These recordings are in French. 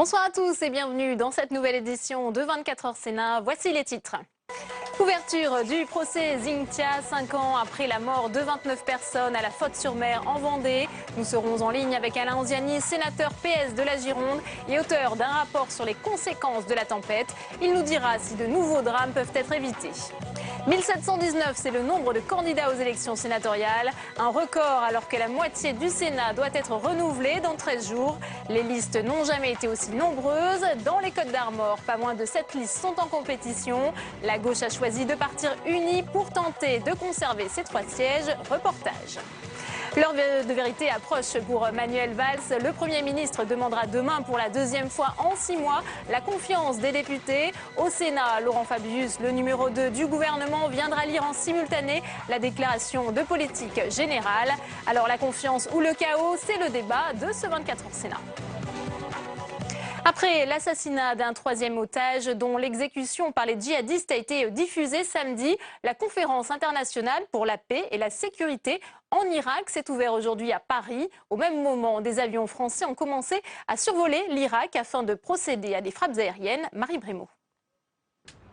Bonsoir à tous et bienvenue dans cette nouvelle édition de 24 heures Sénat. Voici les titres. Couverture du procès Xynthia, 5 ans après la mort de 29 personnes à la Faute-sur-Mer en Vendée. Nous serons en ligne avec Alain Anziani, sénateur PS de la Gironde et auteur d'un rapport sur les conséquences de la tempête. Il nous dira si de nouveaux drames peuvent être évités. 1719, c'est le nombre de candidats aux élections sénatoriales. Un record alors que la moitié du Sénat doit être renouvelée dans 13 jours. Les listes n'ont jamais été aussi nombreuses. Dans les Côtes-d'Armor, pas moins de 7 listes sont en compétition. La gauche a choisi de partir unie pour tenter de conserver ses 3 sièges. Reportage. L'heure de vérité approche pour Manuel Valls. Le Premier ministre demandera demain pour la 2e fois en 6 mois la confiance des députés. Au Sénat, Laurent Fabius, le numéro 2 du gouvernement, viendra lire en simultané la déclaration de politique générale. Alors la confiance ou le chaos, c'est le débat de ce 24 heures Sénat. Après l'assassinat d'un 3e otage dont l'exécution par les djihadistes a été diffusée samedi, la conférence internationale pour la paix et la sécurité en Irak s'est ouverte aujourd'hui à Paris. Au même moment, des avions français ont commencé à survoler l'Irak afin de procéder à des frappes aériennes. Marie Brémaud.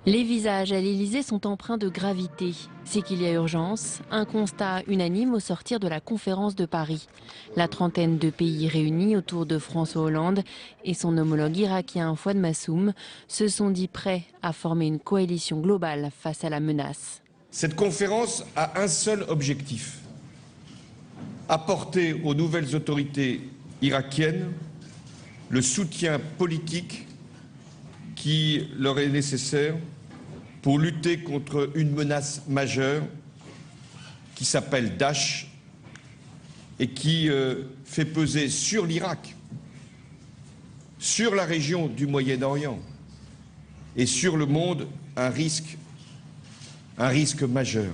Les visages à l'Élysée sont empreints de gravité. C'est qu'il y a urgence, un constat unanime au sortir de la conférence de Paris. La trentaine de pays réunis autour de François Hollande et son homologue irakien Fouad Massoum se sont dit prêts à former une coalition globale face à la menace. Cette conférence a un seul objectif: apporter aux nouvelles autorités irakiennes le soutien politique qui leur est nécessaire pour lutter contre une menace majeure qui s'appelle Daesh et qui fait peser sur l'Irak, sur la région du Moyen-Orient et sur le monde un risque majeur.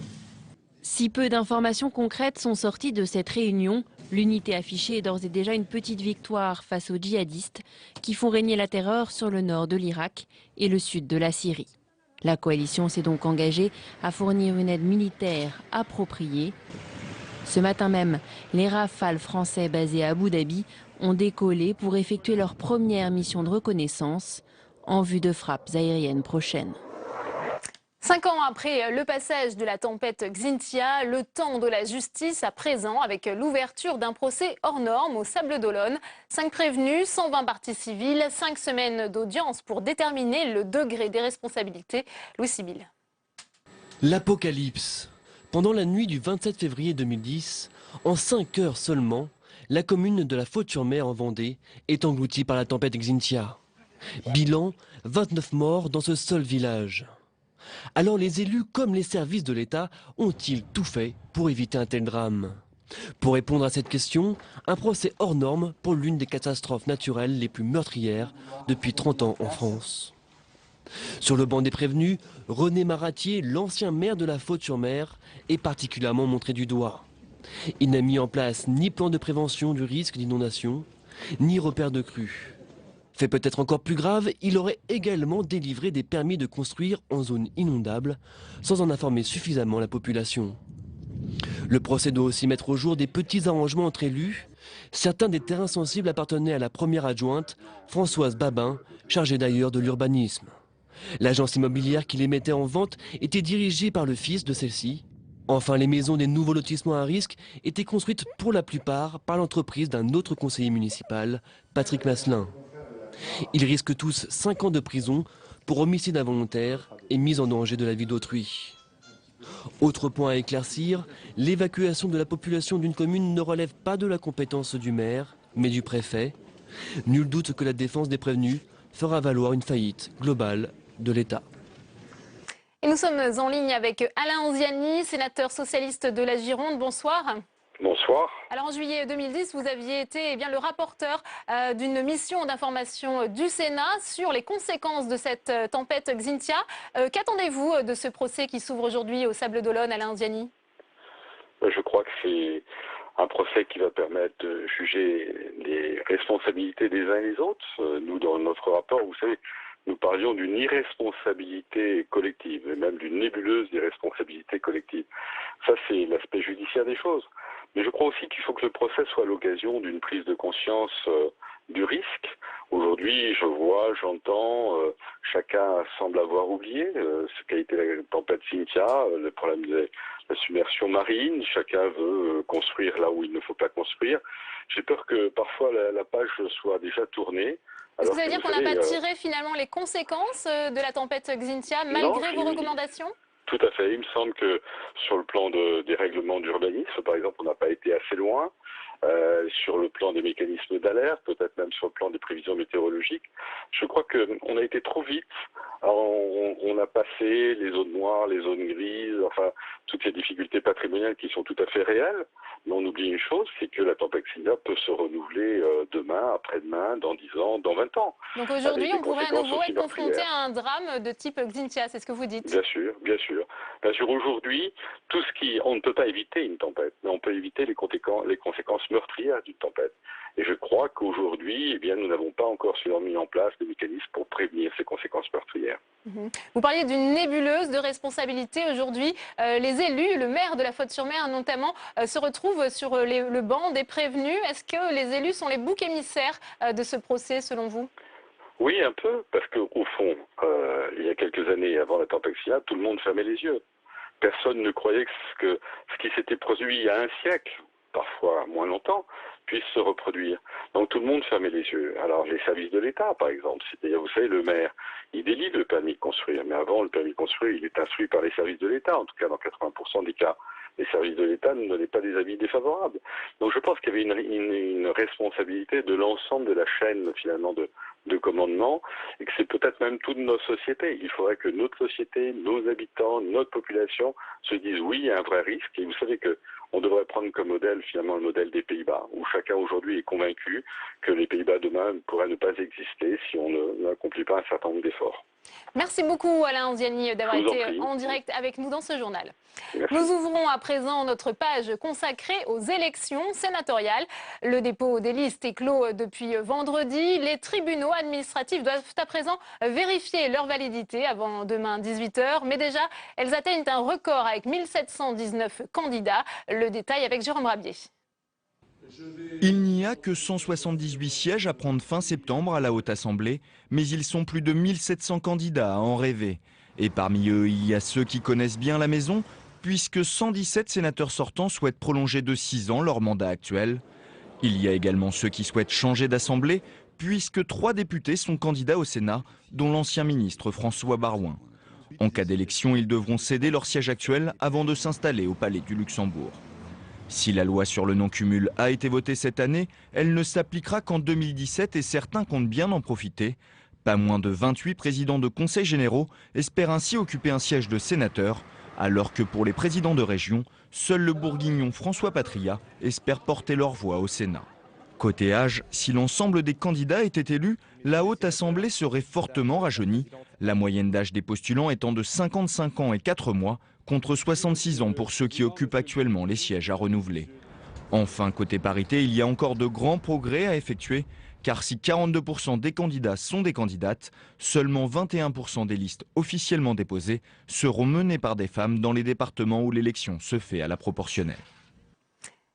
Si peu d'informations concrètes sont sorties de cette réunion, l'unité affichée est d'ores et déjà une petite victoire face aux djihadistes qui font régner la terreur sur le nord de l'Irak et le sud de la Syrie. La coalition s'est donc engagée à fournir une aide militaire appropriée. Ce matin même, les Rafales français basés à Abu Dhabi ont décollé pour effectuer leur première mission de reconnaissance en vue de frappes aériennes prochaines. 5 ans après le passage de la tempête Xynthia, le temps de la justice à présent avec l'ouverture d'un procès hors norme au Sables-d'Olonne. 5 prévenus, 120 parties civiles, 5 semaines d'audience pour déterminer le degré des responsabilités. Louis Sibyl. L'apocalypse. Pendant la nuit du 27 février 2010, en 5 heures seulement, la commune de la Faute-sur-Mer en Vendée est engloutie par la tempête Xynthia. Bilan, 29 morts dans ce seul village. Alors les élus comme les services de l'État ont-ils tout fait pour éviter un tel drame? Pour répondre à cette question, un procès hors norme pour l'une des catastrophes naturelles les plus meurtrières depuis 30 ans en France. Sur le banc des prévenus, René Maratier, l'ancien maire de la Faute-sur-Mer, est particulièrement montré du doigt. Il n'a mis en place ni plan de prévention du risque d'inondation, ni repère de crues. Fait peut-être encore plus grave, il aurait également délivré des permis de construire en zone inondable, sans en informer suffisamment la population. Le procès doit aussi mettre au jour des petits arrangements entre élus. Certains des terrains sensibles appartenaient à la première adjointe, Françoise Babin, chargée d'ailleurs de l'urbanisme. L'agence immobilière qui les mettait en vente était dirigée par le fils de celle-ci. Enfin, les maisons des nouveaux lotissements à risque étaient construites pour la plupart par l'entreprise d'un autre conseiller municipal, Patrick Masselin. Ils risquent tous 5 ans de prison pour homicide involontaire et mise en danger de la vie d'autrui. Autre point à éclaircir, l'évacuation de la population d'une commune ne relève pas de la compétence du maire, mais du préfet. Nul doute que la défense des prévenus fera valoir une faillite globale de l'État. Et nous sommes en ligne avec Alain Anziani, sénateur socialiste de la Gironde. Bonsoir. Bonsoir. Alors en juillet 2010, vous aviez été le rapporteur d'une mission d'information du Sénat sur les conséquences de cette tempête Xynthia. Qu'attendez-vous de ce procès qui s'ouvre aujourd'hui au Sables-d'Olonne, Alain Anziani? Je crois que c'est un procès qui va permettre de juger les responsabilités des uns et des autres. Nous, dans notre rapport, vous savez, nous parlions d'une irresponsabilité collective, et même d'une nébuleuse irresponsabilité collective. Ça, c'est l'aspect judiciaire des choses. Mais je crois aussi qu'il faut que le procès soit l'occasion d'une prise de conscience du risque. Aujourd'hui, je vois, j'entends, chacun semble avoir oublié ce qu'a été la tempête Cynthia, le problème de la submersion marine. Chacun veut construire là où il ne faut pas construire. J'ai peur que parfois la page soit déjà tournée. Est-ce que ça veut dire qu'on n'a pas tiré finalement les conséquences de la tempête Xynthia malgré vos recommandations ? Tout à fait. Il me semble que sur le plan des règlements d'urbanisme, par exemple, on n'a pas été assez loin. Sur le plan des mécanismes d'alerte, peut-être même sur le plan des prévisions météorologiques. Je crois qu'on a été trop vite. On a passé les zones noires, les zones grises, enfin, toutes les difficultés patrimoniales qui sont tout à fait réelles. Mais on oublie une chose, c'est que la tempête Xynthia peut se renouveler demain, après-demain, dans 10 ans, dans 20 ans. Donc aujourd'hui, on pourrait à nouveau être confronté à un drame de type Xynthia, c'est ce que vous dites? Bien sûr, bien sûr. Bien sûr, aujourd'hui, on ne peut pas éviter une tempête, mais on peut éviter les conséquences meurtrières d'une tempête. Et je crois qu'aujourd'hui, eh bien, nous n'avons pas encore suffisamment mis en place des mécanismes pour prévenir ces conséquences meurtrières. Vous parliez d'une nébuleuse de responsabilité. Aujourd'hui, les élus, le maire de la Faute-sur-Mer notamment, se retrouvent sur le banc des prévenus. Est-ce que les élus sont les boucs émissaires de ce procès, selon vous? Oui, un peu, parce qu'au fond, il y a quelques années, avant la tempête Xynthia, tout le monde fermait les yeux. Personne ne croyait que ce qui s'était produit il y a un siècle, parfois moins longtemps, puisse se reproduire. Donc tout le monde fermait les yeux. Alors les services de l'État, par exemple, c'est-à-dire, vous savez, le maire, il délie le permis de construire, mais avant, le permis de construire, il est instruit par les services de l'État, en tout cas dans 80% des cas. Les services de l'État ne donnaient pas des avis défavorables. Donc je pense qu'il y avait une responsabilité de l'ensemble de la chaîne, finalement, de commandement, et que c'est peut-être même toute notre société. Il faudrait que notre société, nos habitants, notre population se disent oui, il y a un vrai risque. Et vous savez que on devrait prendre comme modèle finalement le modèle des Pays-Bas, où chacun aujourd'hui est convaincu que les Pays-Bas demain pourraient ne pas exister si on n'accomplit pas un certain nombre d'efforts. Merci beaucoup Alain Anziani d'avoir été en direct avec nous dans ce journal. Merci. Nous ouvrons à présent notre page consacrée aux élections sénatoriales. Le dépôt des listes est clos depuis vendredi. Les tribunaux administratifs doivent à présent vérifier leur validité avant demain 18h. Mais déjà, elles atteignent un record avec 1719 candidats. Le détail avec Jérôme Rabier. Il n'y a que 178 sièges à prendre fin septembre à la Haute Assemblée, mais ils sont plus de 1700 candidats à en rêver. Et parmi eux, il y a ceux qui connaissent bien la maison, puisque 117 sénateurs sortants souhaitent prolonger de 6 ans leur mandat actuel. Il y a également ceux qui souhaitent changer d'Assemblée, puisque 3 députés sont candidats au Sénat, dont l'ancien ministre François Baroin. En cas d'élection, ils devront céder leur siège actuel avant de s'installer au Palais du Luxembourg. Si la loi sur le non-cumul a été votée cette année, elle ne s'appliquera qu'en 2017 et certains comptent bien en profiter. Pas moins de 28 présidents de conseils généraux espèrent ainsi occuper un siège de sénateur, alors que pour les présidents de région, seul le bourguignon François Patria espère porter leur voix au Sénat. Côté âge, si l'ensemble des candidats étaient élus, la Haute Assemblée serait fortement rajeunie, la moyenne d'âge des postulants étant de 55 ans et 4 mois, contre 66 ans pour ceux qui occupent actuellement les sièges à renouveler. Enfin, côté parité, il y a encore de grands progrès à effectuer, car si 42% des candidats sont des candidates, seulement 21% des listes officiellement déposées seront menées par des femmes dans les départements où l'élection se fait à la proportionnelle.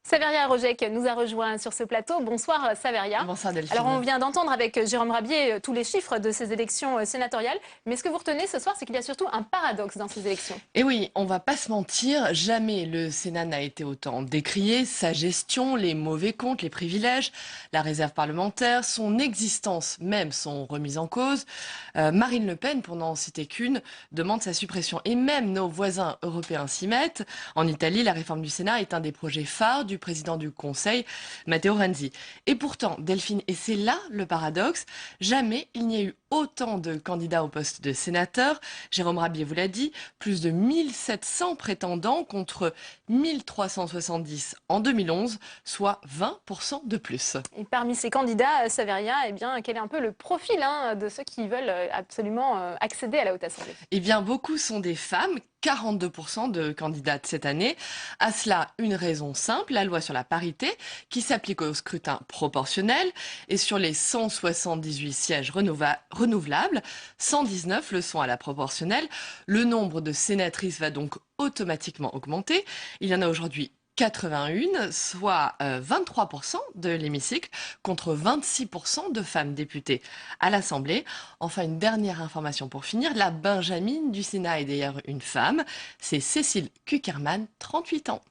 Saveria Rojek nous a rejoint sur ce plateau. Bonsoir Saveria. Bonsoir Delphine. Alors on vient d'entendre avec Jérôme Rabier tous les chiffres de ces élections sénatoriales. Mais ce que vous retenez ce soir, c'est qu'il y a surtout un paradoxe dans ces élections. Et oui, on va pas se mentir, jamais le Sénat n'a été autant décrié. Sa gestion, les mauvais comptes, les privilèges, la réserve parlementaire, son existence même sont remises en cause. Marine Le Pen, pour n'en citer qu'une, demande sa suppression. Et même nos voisins européens s'y mettent. En Italie, la réforme du Sénat est un des projets phares du président du Conseil, Matteo Renzi. Et pourtant, Delphine, et c'est là le paradoxe, jamais il n'y a eu autant de candidats au poste de sénateur. Jérôme Rabier vous l'a dit, plus de 1700 prétendants contre 1370 en 2011, soit 20% de plus. Et parmi ces candidats, Saveria, eh bien, quel est un peu le profil de ceux qui veulent absolument accéder à la Haute Assemblée? Eh bien, beaucoup sont des femmes, 42% de candidates cette année. À cela, une raison simple, la loi sur la parité qui s'applique au scrutin proportionnel et sur les 178 sièges renouvelables, 119 le sont à la proportionnelle. Le nombre de sénatrices va donc automatiquement augmenter. Il y en a aujourd'hui 81, soit 23% de l'hémicycle, contre 26% de femmes députées à l'Assemblée. Enfin, une dernière information pour finir, la Benjamine du Sénat est d'ailleurs une femme, c'est Cécile Cukierman, 38 ans.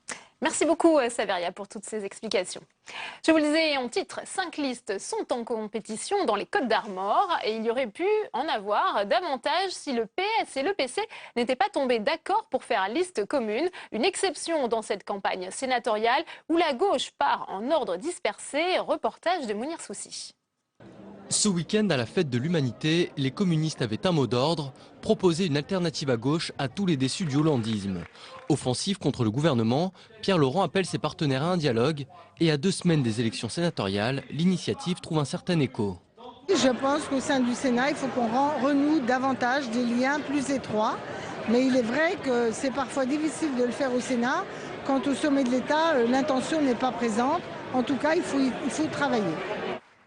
Merci beaucoup Saveria pour toutes ces explications. Je vous le disais en titre, 5 listes sont en compétition dans les Côtes-d'Armor et il y aurait pu en avoir davantage si le PS et le PC n'étaient pas tombés d'accord pour faire liste commune. Une exception dans cette campagne sénatoriale où la gauche part en ordre dispersé. Reportage de Mounir Soussi. Ce week-end, à la fête de l'humanité, les communistes avaient un mot d'ordre, proposer une alternative à gauche à tous les déçus du hollandisme. Offensif contre le gouvernement, Pierre Laurent appelle ses partenaires à un dialogue et à 2 semaines des élections sénatoriales, l'initiative trouve un certain écho. Je pense qu'au sein du Sénat, il faut qu'on renoue davantage des liens plus étroits. Mais il est vrai que c'est parfois difficile de le faire au Sénat quand au sommet de l'État, l'intention n'est pas présente. En tout cas, il faut travailler.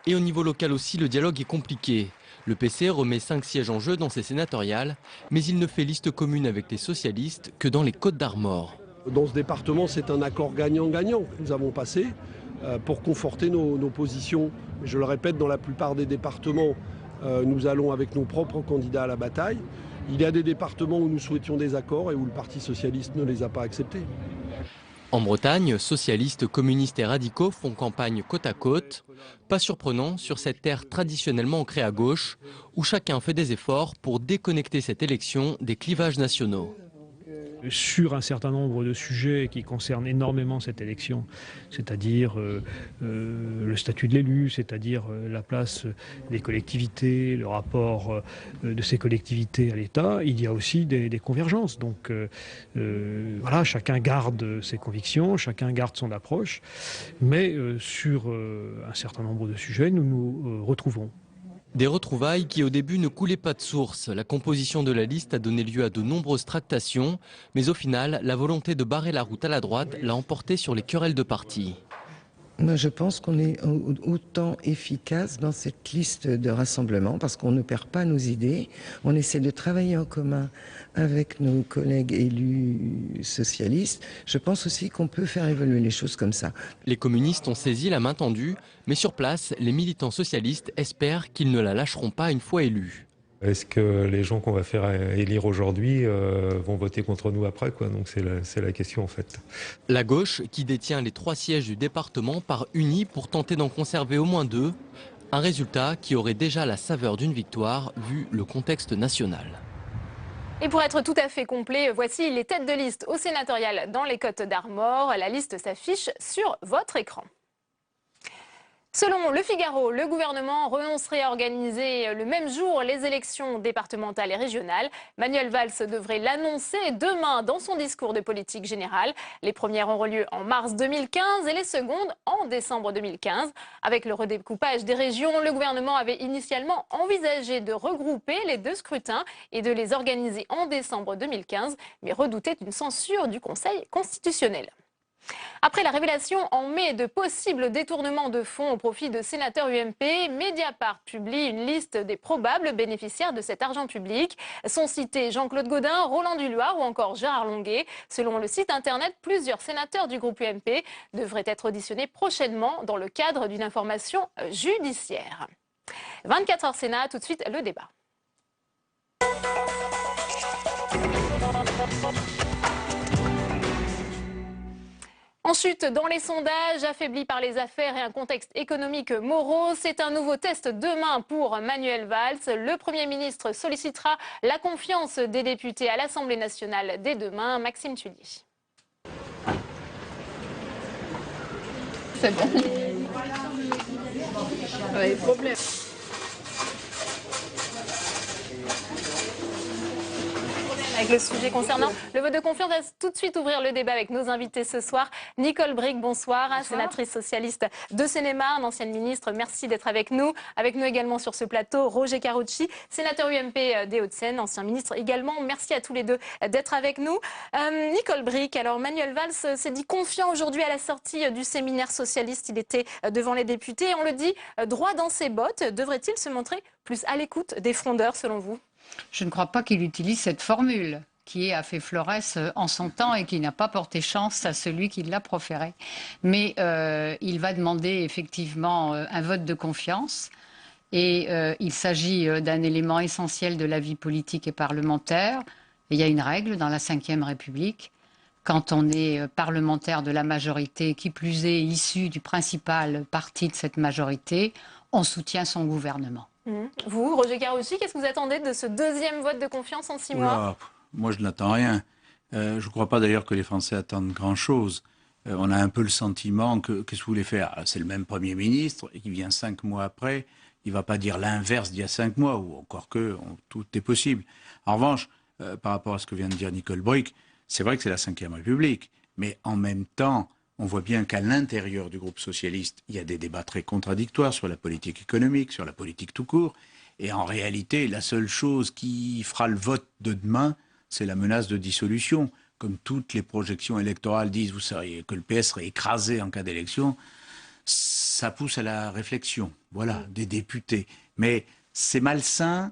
Et au niveau local aussi, le dialogue est compliqué. Le PC remet 5 sièges en jeu dans ses sénatoriales, mais il ne fait liste commune avec les socialistes que dans les Côtes-d'Armor. Dans ce département, c'est un accord gagnant-gagnant que nous avons passé pour conforter nos positions. Je le répète, dans la plupart des départements, nous allons avec nos propres candidats à la bataille. Il y a des départements où nous souhaitions des accords et où le Parti socialiste ne les a pas acceptés. En Bretagne, socialistes, communistes et radicaux font campagne côte à côte. Pas surprenant sur cette terre traditionnellement ancrée à gauche, où chacun fait des efforts pour déconnecter cette élection des clivages nationaux. Sur un certain nombre de sujets qui concernent énormément cette élection, c'est-à-dire le statut de l'élu, c'est-à-dire la place des collectivités, le rapport de ces collectivités à l'État, il y a aussi des convergences. Donc voilà, chacun garde ses convictions, chacun garde son approche, mais sur un certain nombre de sujets, nous nous retrouvons. Des retrouvailles qui au début ne coulaient pas de source. La composition de la liste a donné lieu à de nombreuses tractations, mais au final, la volonté de barrer la route à la droite l'a emporté sur les querelles de parti. Moi, je pense qu'on est autant efficace dans cette liste de rassemblement parce qu'on ne perd pas nos idées. On essaie de travailler en commun avec nos collègues élus socialistes. Je pense aussi qu'on peut faire évoluer les choses comme ça. Les communistes ont saisi la main tendue, mais sur place, les militants socialistes espèrent qu'ils ne la lâcheront pas une fois élus. Est-ce que les gens qu'on va faire élire aujourd'hui vont voter contre nous après, quoi? Donc c'est la question en fait. La gauche, qui détient les 3 sièges du département, part unie pour tenter d'en conserver au moins 2. Un résultat qui aurait déjà la saveur d'une victoire vu le contexte national. Et pour être tout à fait complet, voici les têtes de liste au sénatorial dans les Côtes-d'Armor. La liste s'affiche sur votre écran. Selon Le Figaro, le gouvernement renoncerait à organiser le même jour les élections départementales et régionales. Manuel Valls devrait l'annoncer demain dans son discours de politique générale. Les premières auront lieu en mars 2015 et les secondes en décembre 2015. Avec le redécoupage des régions, le gouvernement avait initialement envisagé de regrouper les 2 scrutins et de les organiser en décembre 2015, mais redoutait une censure du Conseil constitutionnel. Après la révélation en mai de possibles détournements de fonds au profit de sénateurs UMP, Mediapart publie une liste des probables bénéficiaires de cet argent public. Sont cités Jean-Claude Gaudin, Roland Duluard ou encore Gérard Longuet. Selon le site internet, plusieurs sénateurs du groupe UMP devraient être auditionnés prochainement dans le cadre d'une information judiciaire. 24 heures Sénat, tout de suite le débat. En chute dans les sondages, affaibli par les affaires et un contexte économique morose, c'est un nouveau test demain pour Manuel Valls. Le Premier ministre sollicitera la confiance des députés à l'Assemblée nationale dès demain. Maxime Tullier. C'est bon. Ouais, problème. Avec le sujet concernant le vote de confiance, on va tout de suite ouvrir le débat avec nos invités ce soir. Nicole Bricq, bonsoir, sénatrice socialiste de Seine-et-Marne, ancienne ministre, merci d'être avec nous. Avec nous également sur ce plateau, Roger Carucci, sénateur UMP des Hauts-de-Seine, ancien ministre également. Merci à tous les deux d'être avec nous. Nicole Bricq, alors Manuel Valls s'est dit confiant aujourd'hui à la sortie du séminaire socialiste. Il était devant les députés. On le dit, droit dans ses bottes. Devrait-il se montrer plus à l'écoute des frondeurs selon vous ? Je ne crois pas qu'il utilise cette formule, qui a fait Florès en son temps et qui n'a pas porté chance à celui qui l'a proféré. Mais il va demander effectivement un vote de confiance. Et il s'agit d'un élément essentiel de la vie politique et parlementaire. Et il y a une règle dans la Ve République. Quand on est parlementaire de la majorité, qui plus est issu du principal parti de cette majorité, on soutient son gouvernement. Vous, Roger Karoutchi, qu'est-ce que vous attendez de ce deuxième vote de confiance en 6 mois? Moi, je n'attends rien. Je ne crois pas d'ailleurs que les Français attendent grand-chose. On a un peu le sentiment que, qu'est-ce que vous voulez faire? C'est le même Premier ministre qui vient 5 mois après. Il ne va pas dire l'inverse d'il y a 5 mois, ou encore que tout est possible. En revanche, par rapport à ce que vient de dire Nicole Bricq, c'est vrai que c'est la Ve République. Mais en même temps, on voit bien qu'à l'intérieur du groupe socialiste, il y a des débats très contradictoires sur la politique économique, sur la politique tout court. Et en réalité, la seule chose qui fera le vote de demain, c'est la menace de dissolution. Comme toutes les projections électorales disent, vous savez, que le PS serait écrasé en cas d'élection, ça pousse à la réflexion, voilà, des députés. Mais c'est malsain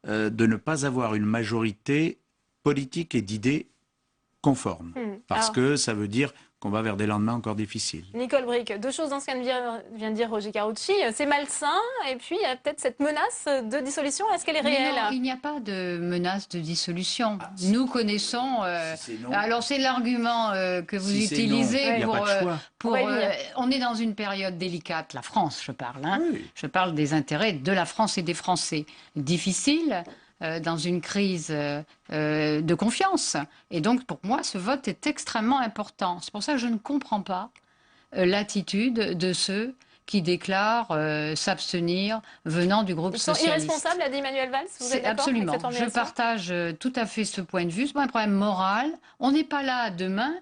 de ne pas avoir une majorité politique et d'idées conformes. Parce que ça veut dire qu'on va vers des lendemains encore difficiles. Nicole Bricq, 2 choses dans ce que vient de dire Roger Karoutchi. C'est malsain, et puis il y a peut-être cette menace de dissolution. Est-ce qu'elle est réelle? Non, il n'y a pas de menace de dissolution. Nous connaissons... alors c'est l'argument que vous utilisez pour... on est dans une période délicate, la France, je parle. Je parle des intérêts de la France et des Français. Difficile, dans une crise de confiance. Et donc, pour moi, ce vote est extrêmement important. C'est pour ça que je ne comprends pas l'attitude de ceux qui déclarent s'abstenir venant du groupe socialiste. Ils sont irresponsables, a dit Manuel Valls. Vous êtes d'accord avec cette formulation? Je partage tout à fait ce point de vue. C'est pas un problème moral. On n'est pas là demain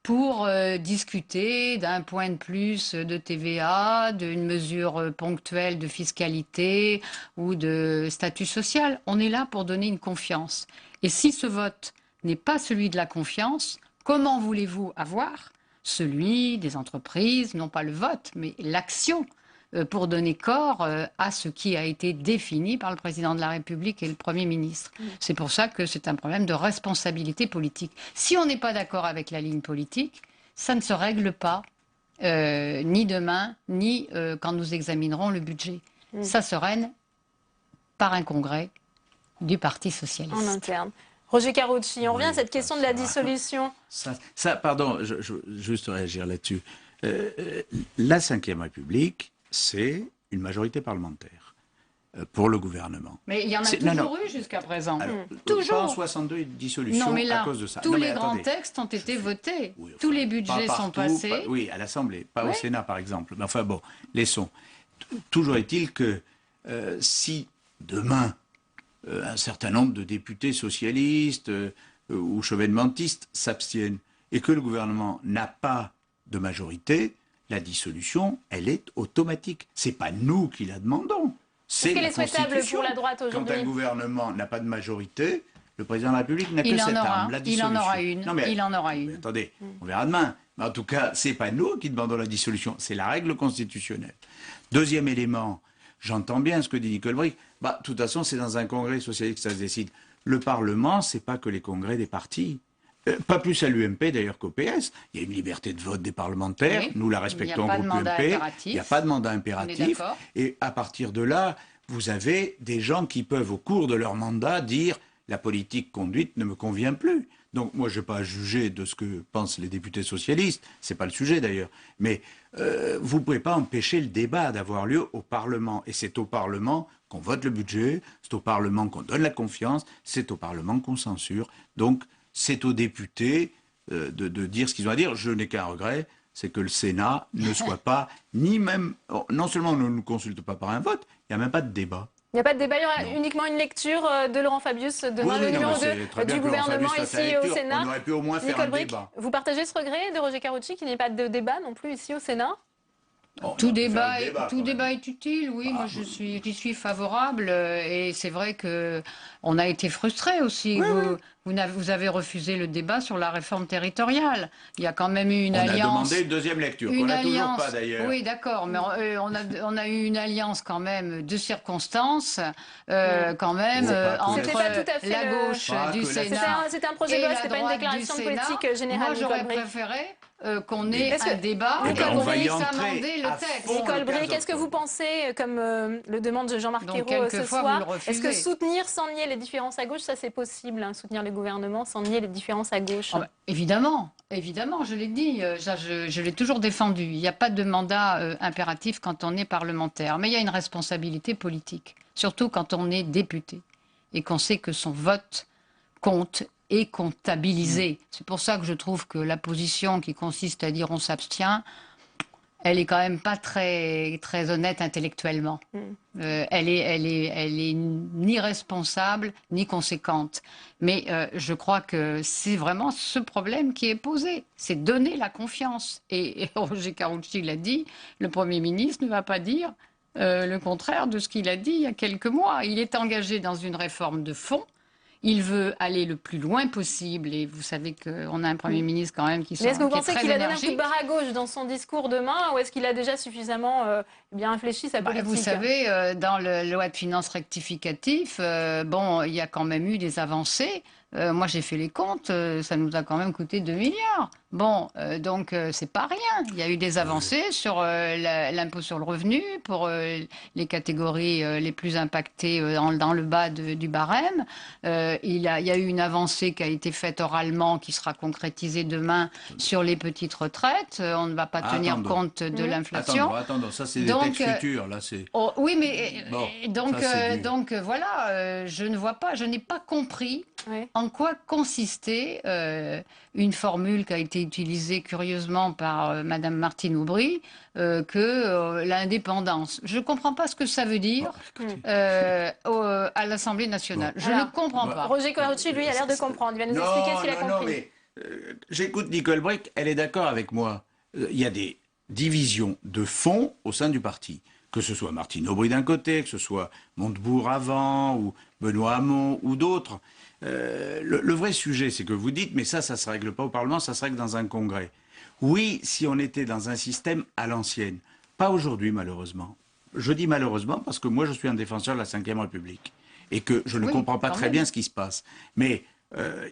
pour discuter d'un point de plus de TVA, d'une mesure ponctuelle de fiscalité ou de statut social. On est là pour donner une confiance. Et si ce vote n'est pas celui de la confiance, comment voulez-vous avoir celui des entreprises, non pas le vote, mais l'action pour donner corps à ce qui a été défini par le président de la République et le Premier ministre. C'est pour ça que c'est un problème de responsabilité politique. Si on n'est pas d'accord avec la ligne politique, ça ne se règle pas ni demain, ni quand nous examinerons le budget. Ça se règle par un congrès du Parti socialiste. En interne. Roger Karoutchi, on revient à cette question de la dissolution. Pardon, juste réagir là-dessus. La Ve République, c'est une majorité parlementaire pour le gouvernement. Mais il y en a toujours eu jusqu'à présent. Toujours. Pas en 62, dissolution à cause de ça. Tous les grands textes ont été votés. Tous les budgets sont passés. Oui, à l'Assemblée, pas au Sénat par exemple. Mais enfin bon, laissons. Toujours est-il que si demain, un certain nombre de députés socialistes ou chevènementistes s'abstiennent et que le gouvernement n'a pas de majorité, la dissolution, elle est automatique. C'est pas nous qui la demandons. Est-ce qu'elle est souhaitable pour la droite aujourd'hui? Quand un gouvernement n'a pas de majorité, le président de la République n'a que cette arme, la dissolution. Il en aura une. Il en aura une. Attendez, on verra demain. Mais en tout cas, c'est pas nous qui demandons la dissolution, c'est la règle constitutionnelle. Deuxième élément, j'entends bien ce que dit Nicole Bricq. De toute façon, c'est dans un congrès socialiste que ça se décide. Le Parlement, c'est pas que les congrès des partis. Pas plus à l'UMP d'ailleurs qu'au PS. Il y a une liberté de vote des parlementaires. Oui. Nous la respectons au groupe UMP. Il n'y a pas de mandat impératif. Et à partir de là, vous avez des gens qui peuvent, au cours de leur mandat, dire la politique conduite ne me convient plus. Donc moi, je n'ai pas à juger de ce que pensent les députés socialistes. Ce n'est pas le sujet d'ailleurs. Mais vous ne pouvez pas empêcher le débat d'avoir lieu au Parlement. Et c'est au Parlement qu'on vote le budget, c'est au Parlement qu'on donne la confiance, c'est au Parlement qu'on censure. Donc c'est aux députés de dire ce qu'ils ont à dire. Je n'ai qu'un regret, c'est que le Sénat ne soit pas, ni même... Non seulement on ne nous consulte pas par un vote, il n'y a même pas de débat. Il n'y a pas de débat, il y aura uniquement une lecture de Laurent Fabius demain, le numéro 2 du gouvernement ici au Sénat. On aurait pu au moins faire un débat. Vous partagez ce regret de Roger Karoutchi qu'il n'y ait pas de débat non plus ici au Sénat? Tout débat est utile, oui. Moi, j'y suis favorable. Et c'est vrai qu'on a été frustrés aussi. Vous avez refusé le débat sur la réforme territoriale. Il y a quand même eu une alliance. On a demandé une deuxième lecture, qu'on n'a toujours pas d'ailleurs. Oui, d'accord, mais on a eu une alliance quand même de circonstances, quand même, entre la gauche du Sénat. C'était un projet de loi, c'était pas une déclaration politique générale. Moi, j'aurais préféré qu'on ait un débat et qu'on puisse amender le texte. Nicole Bricq, qu'est-ce que vous pensez, comme le demande Jean-Marc Ayrault ce soir, est-ce que soutenir sans nier les différences à gauche, ça c'est possible, hein, soutenir le gouvernement sans nier les différences à gauche? Évidemment, évidemment, je l'ai dit, je l'ai toujours défendu. Il n'y a pas de mandat impératif quand on est parlementaire, mais il y a une responsabilité politique, surtout quand on est député et qu'on sait que son vote compte et comptabilisé. C'est pour ça que je trouve que la position qui consiste à dire on s'abstient, elle est quand même pas très, très honnête intellectuellement. Elle est ni responsable, ni conséquente. Mais je crois que c'est vraiment ce problème qui est posé. C'est donner la confiance. Et Roger Carucci l'a dit, le Premier ministre ne va pas dire le contraire de ce qu'il a dit il y a quelques mois. Il est engagé dans une réforme de fond. Il veut aller le plus loin possible et vous savez qu'on a un Premier ministre quand même qui est très énergique. Est-ce que vous pensez qu'il a donné un coup de barre à gauche dans son discours demain ou est-ce qu'il a déjà suffisamment bien réfléchi sa politique? Vous savez, dans la loi de finances rectificative, il y a quand même eu des avancées. Moi, j'ai fait les comptes, ça nous a quand même coûté 2 milliards. Donc c'est pas rien. Il y a eu des avancées sur l'impôt sur le revenu pour les catégories les plus impactées dans le bas du barème. Il y a eu une avancée qui a été faite oralement, qui sera concrétisée demain sur les petites retraites. On ne va pas tenir compte de l'inflation. Attendons, ça c'est des textes futurs. Là, oui, mais donc voilà, je n'ai pas compris en quoi consistait une formule qui a été utilisée curieusement par Madame Martine Aubry, que l'indépendance. Je ne comprends pas ce que ça veut dire à l'Assemblée nationale. Je ne comprends pas. Roger Carucci, lui, a l'air de comprendre. Il va nous expliquer s'il a compris. Non, mais j'écoute Nicole Bricq, elle est d'accord avec moi. Il y a des divisions de fond au sein du parti. Que ce soit Martine Aubry d'un côté, que ce soit Montebourg avant, ou Benoît Hamon, ou d'autres. Le vrai sujet, c'est que vous dites, mais ça se règle pas au Parlement, ça se règle dans un congrès. Oui, si on était dans un système à l'ancienne. Pas aujourd'hui, malheureusement. Je dis malheureusement parce que moi, je suis un défenseur de la Ve République. Et que je ne comprends pas très bien ce qui se passe. Mais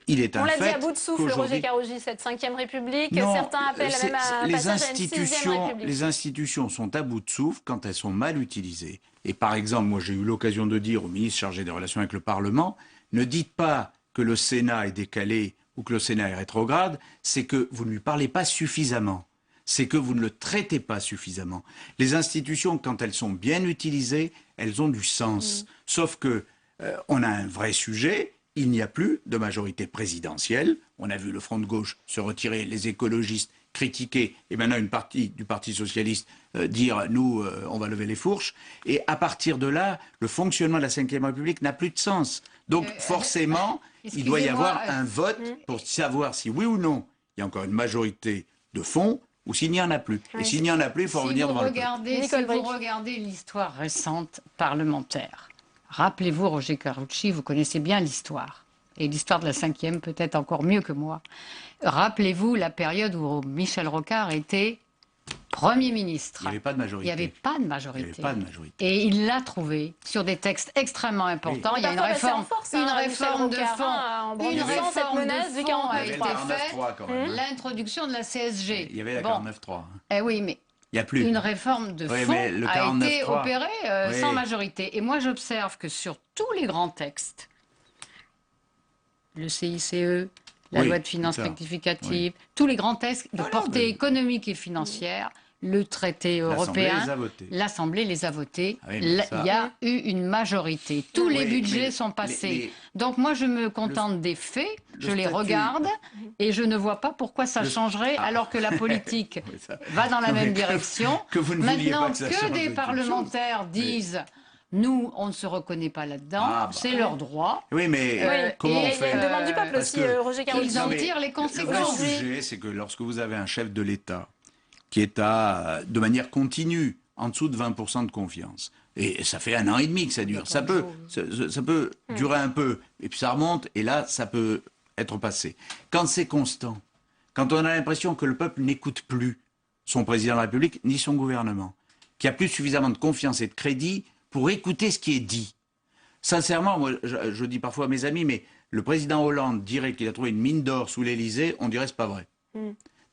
il est un fait. On l'a dit à bout de souffle, Roger Carucci, cette Ve République. Certains appellent même à un passage à une Sixième République. Les institutions sont à bout de souffle quand elles sont mal utilisées. Et par exemple, moi, j'ai eu l'occasion de dire au ministre chargé des relations avec le Parlement, ne dites pas que le Sénat est décalé ou que le Sénat est rétrograde, c'est que vous ne lui parlez pas suffisamment. C'est que vous ne le traitez pas suffisamment. Les institutions, quand elles sont bien utilisées, elles ont du sens. Sauf que on a un vrai sujet, il n'y a plus de majorité présidentielle. On a vu le Front de gauche se retirer, les écologistes critiquer, et maintenant une partie du Parti socialiste dire nous, on va lever les fourches. Et à partir de là, le fonctionnement de la Ve République n'a plus de sens. Donc forcément, il doit y avoir un vote pour savoir si oui ou non il y a encore une majorité de fond ou s'il n'y en a plus. Et s'il n'y en a plus, il faut revenir devant le peuple. Si vous regardez l'histoire récente parlementaire, rappelez-vous, Roger Carucci, vous connaissez bien l'histoire. Et l'histoire de la Ve, peut-être encore mieux que moi. Rappelez-vous la période où Michel Rocard était Premier ministre. Il n'y avait pas de majorité. Il n'y avait pas de majorité. Et il l'a trouvé sur des textes extrêmement importants. Il y a une réforme de fond. Une réforme de fond a été faite. L'introduction de la CSG. Il y avait la 49.3. Oui, mais il y a plus. Une réforme de fond a été opérée sans majorité. Et moi, j'observe que sur tous les grands textes, le CICE, la loi de finances rectificative, tous les grands textes de portée économique et financière, le traité européen, l'Assemblée les a votés. Il y a eu une majorité. Tous les budgets sont passés. Donc moi, je me contente des faits, je les regarde et je ne vois pas pourquoi ça changerait alors que la politique va dans la même direction. Maintenant que des parlementaires disent... Nous, on ne se reconnaît pas là-dedans, c'est leur droit. Oui, mais comment on fait? Il y a une demande du peuple aussi, Roger Carucci. Ils en tirent les conséquences. Le sujet, c'est que lorsque vous avez un chef de l'État qui est de manière continue, en dessous de 20% de confiance, et ça fait 1 an et demi que ça dure, ça peut durer un peu, et puis ça remonte, et là, ça peut être passé. Quand c'est constant, quand on a l'impression que le peuple n'écoute plus son président de la République ni son gouvernement, qu'il n'y a plus suffisamment de confiance et de crédit pour écouter ce qui est dit. Sincèrement, moi, je dis parfois à mes amis, mais le président Hollande dirait qu'il a trouvé une mine d'or sous l'Élysée, on dirait c'est pas vrai.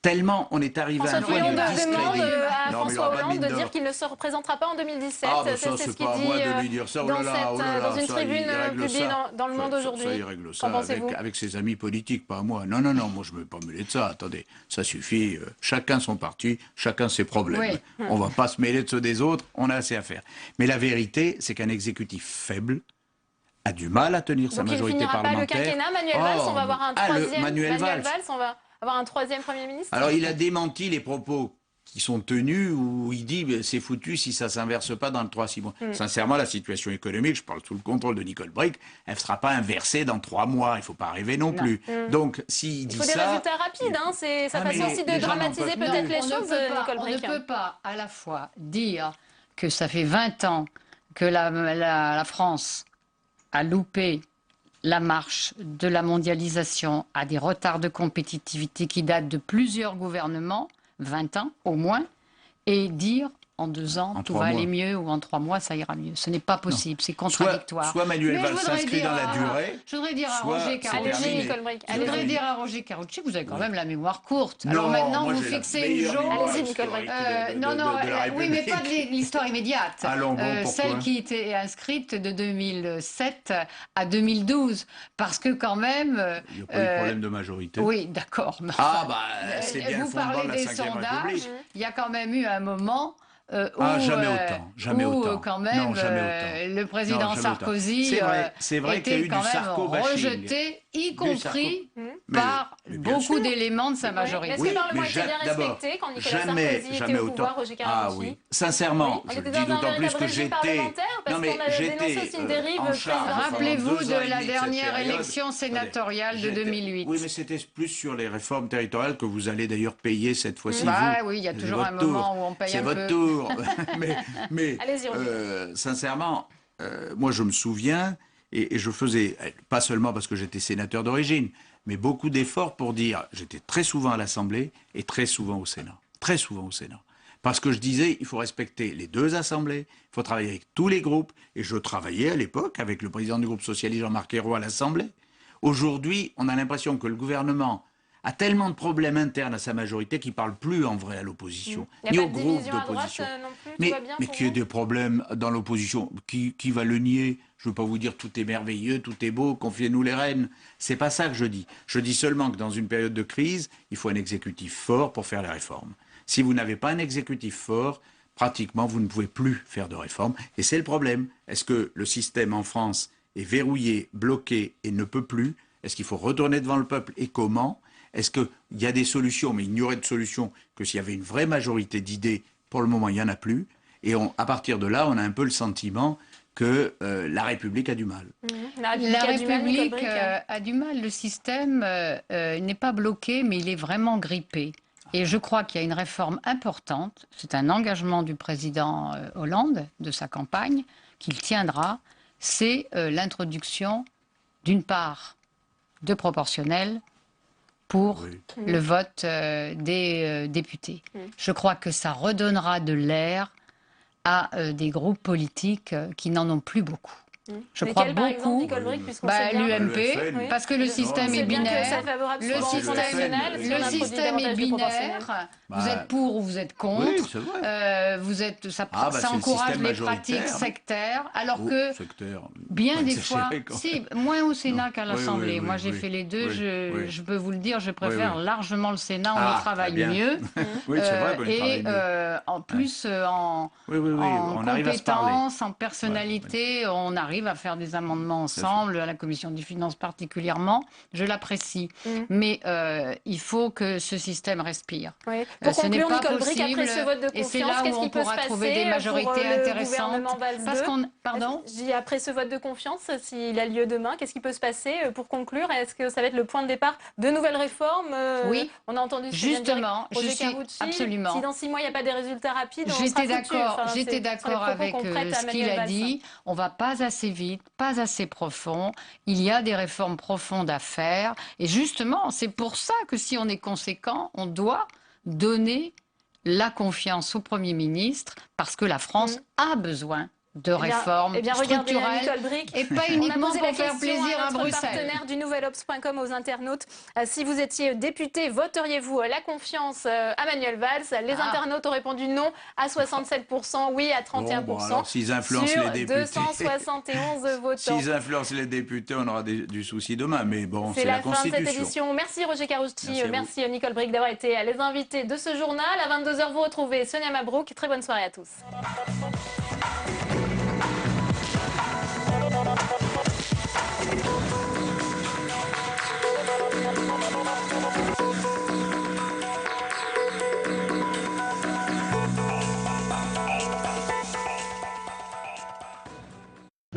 Tellement on est arrivé à un point de discrédit. À François Hollande de dire qu'il ne se représentera pas en 2017. Ah, bah c'est ça, ce c'est qu'il pas à dit moi de lui dire ça. dans une tribune publiée dans Le Monde aujourd'hui. Ça, il règle ça avec ses amis politiques, pas à moi. Non, non, non, moi je ne veux pas mêler de ça. Attendez, ça suffit. Chacun son parti, chacun ses problèmes. Oui. On ne va pas se mêler de ceux des autres, on a assez à faire. Mais la vérité, c'est qu'un exécutif faible a du mal à tenir sa majorité parlementaire. Donc il ne finira pas le quinquennat. Manuel Valls, on va avoir un troisième. Manuel Valls, on va avoir un troisième Premier ministre. Alors il a démenti les propos qui sont tenus où il dit c'est foutu si ça ne s'inverse pas dans le 3-6 mois. Sincèrement, la situation économique, je parle sous le contrôle de Nicole Bricq, elle ne sera pas inversée dans 3 mois. Il ne faut pas rêver non plus. Donc s'il dit ça... Il faut des résultats rapides. Ça façon aussi de dramatiser peut-être les choses, Nicole Bricq. On ne peut pas à la fois dire que ça fait 20 ans que la France a loupé la marche de la mondialisation, a des retards de compétitivité qui datent de plusieurs gouvernements, 20 ans au moins, et dire en 2 ans tout va aller mieux ou en 3 mois ça ira mieux. Ce n'est pas possible, c'est contradictoire. Soit Manuel Valls s'inscrit dans la durée. Je voudrais dire à Roger Carucci, vous avez quand même la mémoire courte. Alors maintenant vous fixez une jauge. Allez-y Nicole Bricq. Oui, mais pas de l'histoire immédiate. Celle qui était inscrite de 2007 à 2012, parce que quand même. Il n'y a pas eu de problème de majorité. Oui, d'accord. Ah bah c'est bien le fondement de la 5e République. Vous parlez des sondages. Il y a quand même eu un moment. Jamais autant. Quand même, le président Sarkozy c'est vrai qu'il y a eu du rejeté, y compris par beaucoup d'éléments de sa majorité. Est-ce que le Parlement était bien respecté quand Nicolas Sarkozy était au pouvoir, Roger Carucci? Ah oui, sincèrement, je le dis d'autant plus que j'étais... Non mais j'étais Rappelez-vous de la dernière élection sénatoriale de 2008. Oui, mais c'était plus sur les réformes territoriales que vous allez d'ailleurs payer cette fois-ci. Oui, il y a toujours un moment où on paye un peu. C'est votre tour. mais sincèrement, moi je me souviens, et je faisais, pas seulement parce que j'étais sénateur d'origine, mais beaucoup d'efforts pour dire, j'étais très souvent à l'Assemblée et très souvent au Sénat. Très souvent au Sénat. Parce que je disais, il faut respecter les 2 assemblées, il faut travailler avec tous les groupes, et je travaillais à l'époque avec le président du groupe socialiste Jean-Marc Ayrault à l'Assemblée. Aujourd'hui, on a l'impression que le gouvernement a tellement de problèmes internes à sa majorité qu'il ne parle plus en vrai à l'opposition, ni au groupe d'opposition. Mais qu'il y ait des problèmes dans l'opposition, qui va le nier? Je ne veux pas vous dire tout est merveilleux, tout est beau, confiez-nous les rênes. C'est pas ça que je dis. Je dis seulement que dans une période de crise, il faut un exécutif fort pour faire les réformes. Si vous n'avez pas un exécutif fort, pratiquement vous ne pouvez plus faire de réformes. Et c'est le problème. Est-ce que le système en France est verrouillé, bloqué et ne peut plus? Est-ce qu'il faut retourner devant le peuple et comment? Est-ce qu'il y a des solutions, mais il n'y aurait de solution que s'il y avait une vraie majorité d'idées? Pour le moment, il n'y en a plus. Et à partir de là, on a un peu le sentiment que la République a du mal. La République a du mal. Le système n'est pas bloqué, mais il est vraiment grippé. Et je crois qu'il y a une réforme importante. C'est un engagement du président Hollande, de sa campagne, qu'il tiendra. C'est l'introduction, d'une part, de proportionnel pour le vote des députés. Je crois que ça redonnera de l'air à des groupes politiques qui n'en ont plus beaucoup. Je crois beaucoup. L'UMP, parce que le système est binaire. Le système est binaire. Vous êtes pour ou vous êtes contre. Ça encourage les pratiques sectaires, alors que bien des fois, moins au Sénat qu'à l'Assemblée. Moi, j'ai fait les deux. Je peux vous le dire, je préfère largement le Sénat. On y travaille mieux. Et en plus, en compétences, en personnalité, on arrive à faire des amendements ensemble, à la Commission des finances particulièrement. Je l'apprécie. Mais il faut que ce système respire. Pour conclure, Nicole Bricq, possible, après ce vote de confiance, qu'est-ce qui peut se passer trouver des majorités intéressantes après ce vote de confiance, s'il a lieu demain, qu'est-ce qui peut se passer pour conclure? Est-ce que ça va être le point de départ de nouvelles réformes? Oui. On a entendu justement, Roger Carucci. Absolument. Si dans 6 mois, il n'y a pas des résultats rapides, J'étais d'accord avec ce qu'il a dit. On ne va pas assez assez vite, pas assez profond. Il y a des réformes profondes à faire. Et justement, c'est pour ça que si on est conséquent, on doit donner la confiance au Premier ministre, parce que la France a besoin de réformes structurelles et pas uniquement pour faire plaisir à Bruxelles. Partenaire du nouvelobs.com aux internautes. Si vous étiez député, voteriez-vous la confiance à Manuel Valls? Les internautes ont répondu non à 67%, oui à 31%. Bon, alors s'ils influencent sur les députés, 271 votants. S'ils influencent les députés, on aura du souci demain. Mais bon, c'est la Constitution. Fin de cette édition. Merci Roger Carucci, merci Nicole Bricq d'avoir été les invités de ce journal. À 22h, vous retrouvez Sonia Mabrouk. Très bonne soirée à tous.